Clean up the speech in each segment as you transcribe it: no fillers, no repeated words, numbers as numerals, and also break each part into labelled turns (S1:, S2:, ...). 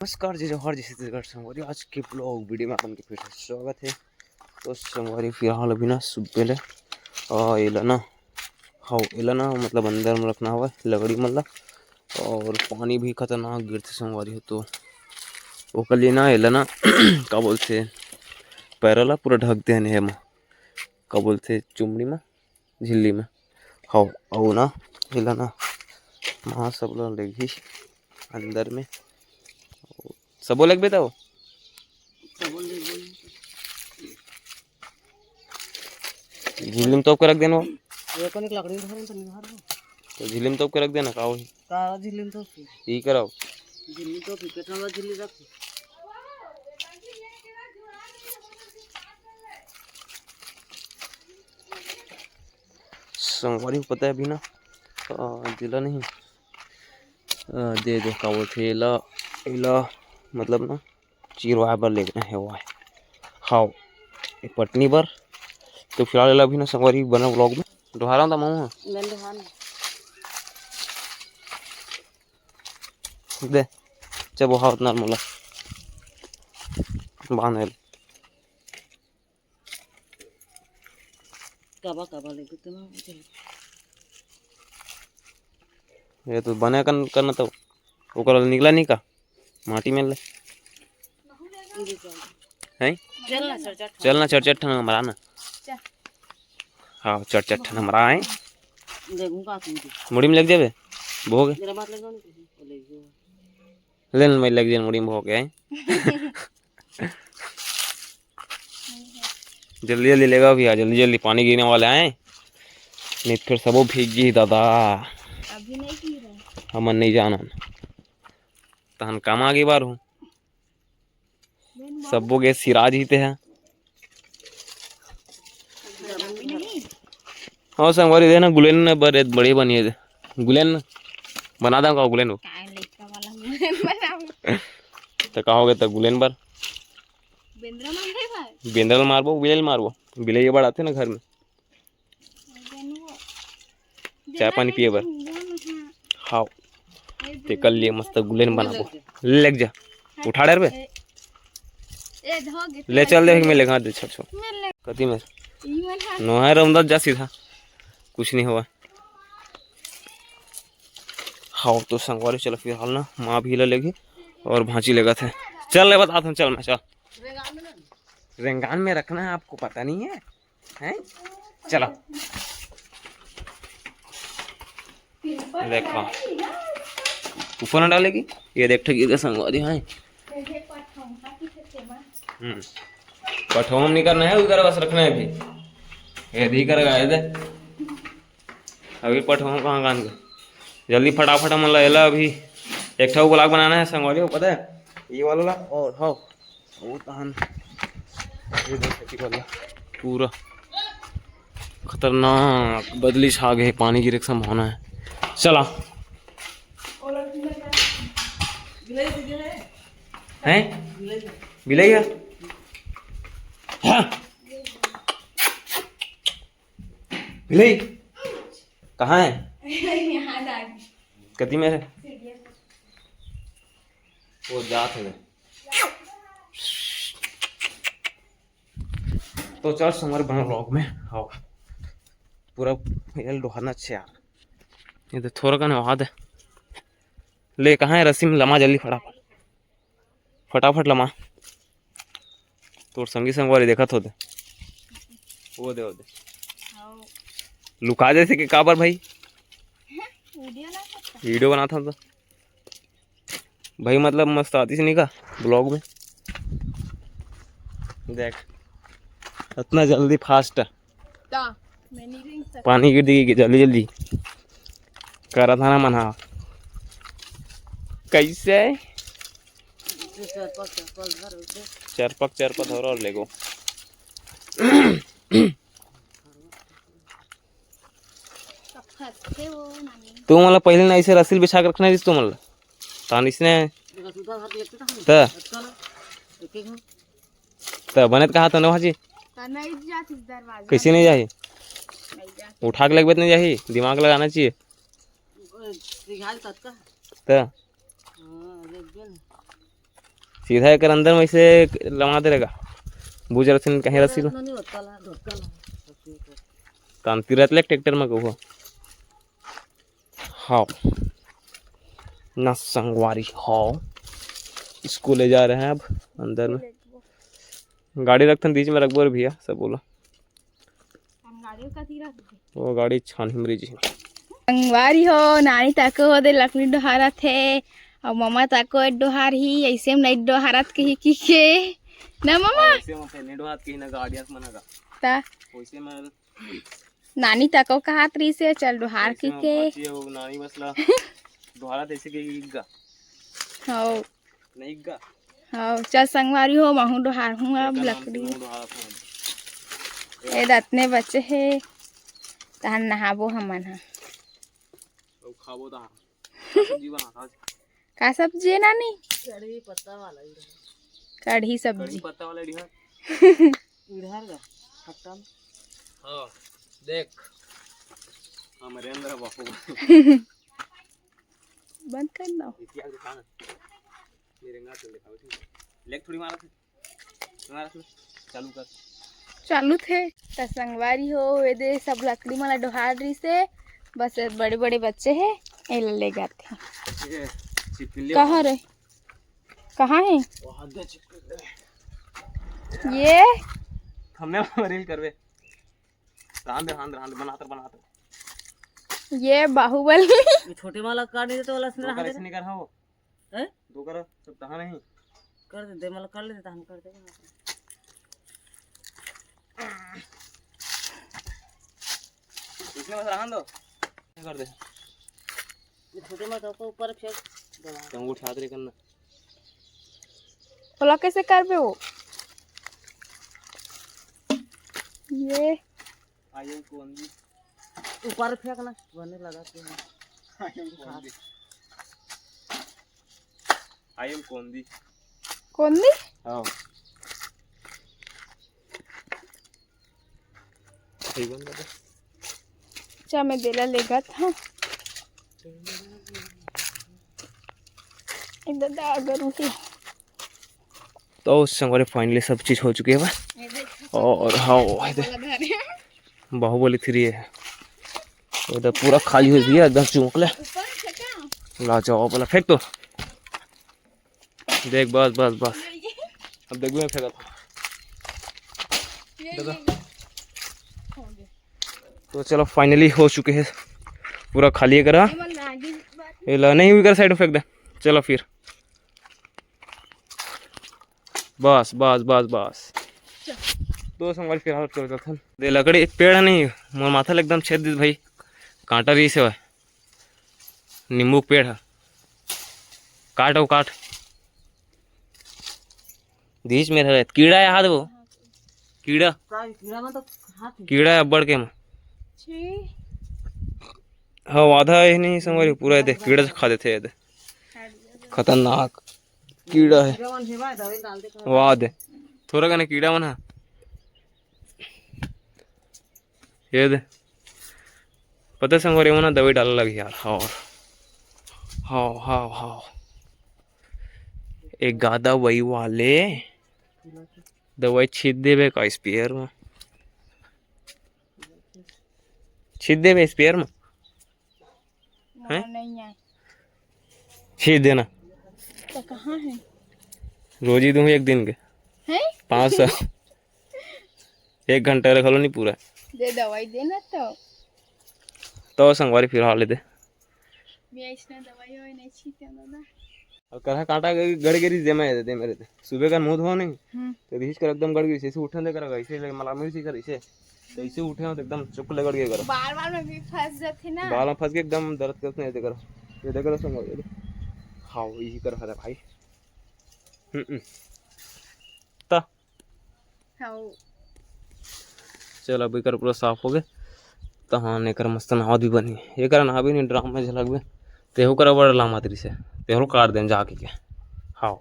S1: नमस्कार जी जोहर जी छत्तीसगढ़ संगवारी आज के ब्लॉग वीडियो में अपन के फिर से स्वागत है। तो संगवारी फिलहाल अभी ना सुबह ले एला ना मतलब अंदर में रखना हुआ लकड़ी मतलब और पानी भी खतरनाक गिरते संगवारी हो तो वो कल ना एला ना का बोलते पैरला पूरा ढक दे है में का बोलते चुमड़ी में झिल्ली में हाँ और ना एला ना वहाँ सब लोग लेगी अंदर में सबो लग बेटा वो झिल्ली तो रख देना
S2: लकड़ी
S1: तो झिल्ली तो रख देना का वही
S2: का झिल्ली तो
S1: यही कराओ
S2: झिल्ली तो पेटना झिल्ली रख
S1: संगवारी को पता है अभी ना जिला नहीं दे दे का वो थे एला एला मतलब ना चिरवाए बर लेना है वो है हाँ पटनी बर तो फिलहाल एला अभी ना संगवारी बना व्लॉग में दोहरा था माऊ दे जब वहाँ उतना मोला बांध
S2: कबा लेके तो ना
S1: ये तो बने करना तो ओकर निकला नहीं का माटी में ले हैं चलना चट ठन हमारा ना हाँ चट ठन हमारा है मुड़ी में लग जावे भोग लेन में लग जाए मुड़ी में भोग है जल्दी जल्दी लेगा भैया जल्दी जल्दी पानी गिरने वाले हैं नहीं फिर सबो भीग गई दादा
S3: अभी नहीं पी रहा
S1: हमन नहीं जाना तहन काम आगे बार हूँ सबो के सिराज ही ते हैं हाँ संगवारी देना गुलेन बड़ी बनी है गुलेन बना दूँ का गुलेन तो कहोगे तो गुलेन बर बेंद्रल मारबो बिलेल मारबो बिले ये बढ़ाते ना घर में चाय पानी पिए बर हाँ ते कल लिए मस्त गुलेन बनाबो ले लग जा उठा डर बे ले चल दे में लेगा दे छोड़ कति में नो है रमदास जा सीधा कुछ नहीं हुआ हाँ तो संगवारी चलो फिलहाल ना माँ भी लेगी और भांची लेगा थे चल ले बता तुम चल मैं चल रेंगान में रखना है आपको पता नहीं है हैं चलो देखो ऊपर ना डालेगी ये देख ठगी संगवारी है पठोम नहीं करना है उधर बस रखना है अभी ये दी करेगा ये दे अभी पठोम कहाँ कान का जल्दी फटाफट मन ला अभी एक ठो ब्लॉग बनाना है संगवारी को पता है ये वाला और हाँ वो तहन ये देखो वाला पूरा खतरनाक बदली छा गए पानी की रिक्शा होना है चला हैं बिलाई है बिलाई कहाँ है कति में है वो जात है तो चल हमारे बना ब्लॉग में हाँ पूरा एल डोहाना अच्छे यार ये तो थोड़ा का नहा दे ले कहाँ है रस्सी में लमा जल्दी फटाफट लमा तो संगी संगवारी देखा तो दे वो दे लुका जैसे कि काबर भाई वीडियो बना था तो भाई मतलब मस्त आती से नहीं का ब्लॉग में देख इतना जल्दी फास्ट पानी गिर दी जल्दी जल्दी करा था ना मना कैसे चरपक और लेगो तू मला पहले ना ऐसे रस्सी बिछा कर रखना है तू मला तान इसने त बनत कहा तो न हाजी कैसे नहीं जाही उठा के लगबे नहीं जाही दिमाग लगाना चाहिए तो सीधा एक अंदर में से लमा दे रहेगा बुझ रहा कहीं रस्सी लो
S2: नहीं होता ला धक्का ला
S1: कांति रहते ले ट्रैक्टर में कहो हाँ ना संगवारी हाँ इसको ले जा रहे हैं अब अंदर में गाड़ी रखते बीच में रखबो रे भैया सब बोला वो गाड़ी छान हिमरी जी
S3: संगवारी हो नानी ताको हो दे लकड़ी डोहारा थे और मामा ताको डोहार ही ऐसे में नहीं डोहारत कही की ना मामा
S1: ऐसे में पहले डो हाथ की ना गाड़ियां मनागा
S3: ता
S1: वैसे में
S3: नानी ताको कहा तरी से चल डोहार की के
S1: वो नानी मसला दोहारा ऐसे के गिगा
S3: हो
S1: नहीं गिगा
S3: हो चल संगवारी हो महू डोहार हूँ अब लकड़ी ए दतने बच्चे है तहन नहाबो हमन हा
S1: तो खाबो ता सब्जी बना
S3: का सब्जी है नानी
S2: कड़ी पत्ता वाला ही
S3: कढ़ी
S1: कड़ी
S3: सब्जी
S1: पत्ता वाला डिहा
S2: इधर का खट्टा में
S1: हां देख हमारे अंदर बापू
S3: बंद कर दो
S1: इतिहास दिखाना मेरे ना चल दिखाओ ठीक लेग थोड़ी मारा थे चालू कर
S3: चालू थे त संगवारी हो ये दे सब लकड़ी वाला डोहार रही से बस बड़े बड़े बच्चे हैं ये ले जाते हैं
S1: ये चिपली
S3: कहाँ रे कहाँ है
S1: वहां दे चिपली
S3: ये
S1: हमने रील करवे बनाता
S3: ये बाहुबली
S2: ये छोटे वाला काट दे तो वाला
S1: दो
S2: इसमें
S1: कर ऐसे नहीं कर हो
S2: हैं
S1: दो कर सब तहा नहीं
S2: कर दे मतलब कर लेते हम कर देंगे
S1: इसमें बस रहन दो कर दे
S2: ये छोटे में तो ऊपर फेंक दबा
S1: तुम उठा दे करना
S3: बोला कैसे कर बे वो ये
S1: आयो कौन दी
S2: ऊपर फेंकना बने लगा के
S1: आयो कौन दी
S3: कौन दी
S1: हां ठीक बन गया
S3: चा मैं देला लेगा था इधर दा अगर उठी
S1: तो उस संगवारी फाइनली सब चीज हो चुकी है और हाँ बाहुबली 3 है उधर पूरा खाली हो गया एकदम चुमक ले ला जाओ बोला फेंक तो देख बस बस बस अब देख मैं फेंका था तो चलो फाइनली हो चुके हैं पूरा खाली करा ये ला नहीं हुई कर साइड में फेंक दे चलो फिर बस बस बस बस तो संगवारी फिर हाल चल था दे लकड़ी पेड़ है नहीं मोर माथा ले एकदम छेद दी भाई कांटा रही से नींबू पेड़ है काट वो काट बीच में रह कीड़ा है हाथ वो कीड़ा
S2: कीड़ा में तो हाथ
S1: कीड़ा है बढ़ के में हाँ आधा है नहीं संगवारी पूरा दे कीड़ा से खा देते हैं खतरनाक कीड़ा है
S2: कीड़ा मन सेवा दवाई डाल दे
S1: वाह दे थोड़ा का कीड़ा मन है ये दे पता संगवारी मना दवाई डालने लगी यार और हाँ हाँ हाँ एक गादा वही वाले दवाई छीट देवे का स्पेयर में छीट देवे स्पेयर में हैं
S3: नहीं है
S1: छीट देना
S3: तो कहाँ है
S1: रोज ही दूँ एक दिन के
S3: हैं
S1: 500 1 घंटा रख लो नहीं पूरा
S3: दे दवाई देना
S1: तो संगवारी फिर हाल दे
S3: मैं इसने दवाई होई नहीं छीटे दादा
S1: और करा कांटा गड़ गिरी दे मैं दे मेरे सुबह का मुंह धो नहीं तो रीच कर एकदम गड़ गई ऐसे उठने दे करा ऐसे मला मिर्ची कर ऐसे तो ऐसे उठे हो तो एकदम चुप ले गड़ गए करो
S3: बार बार में भी फंस जाती ना
S1: बाल में फंस के एकदम दर्द करते नहीं करो ये देखो संगवारी हाँ यही कर रहा भाई ता
S3: हाँ
S1: चल अभी कर पूरा साफ हो गए तो हाँ नहीं कर मस्त नहा भी बनी ये कर नहा भी नहीं ड्राम में झलक में तेहो कर बड़ा लामात्री से तेहो काट दें जाके क्या हाँ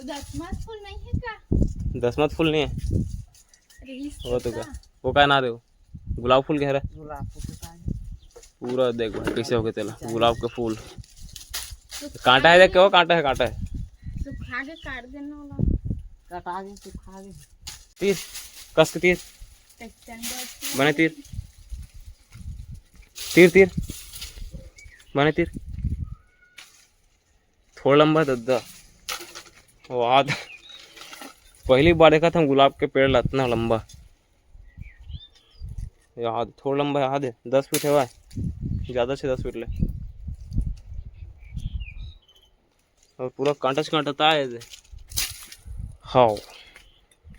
S3: 10 फूल नहीं है का
S1: 10 फूल नहीं है वो तो क्या वो क्या ना दे गुलाब फूल कह रहा
S2: गुलाब के
S1: पूरा देख भाई कैसे हो गया तेला गुलाब का फूल कांटा है, देख क्यों कांटा है, कांटा है।
S3: सुखा के काट देना वाला
S2: कटा दे सुखा दे।
S1: तीर कस के तीर बने, तीर तीर तीर बने, तीर थोड़ा लंबा दद्दा। वाह, पहली बार देखा था गुलाब के पेड़ इतना लंबा। याद थोड़ा लंबा याद है, 10 फीट है वह, ज़्यादा से 10 फीट ले। और पूरा कांटा से कांटा था। हाँ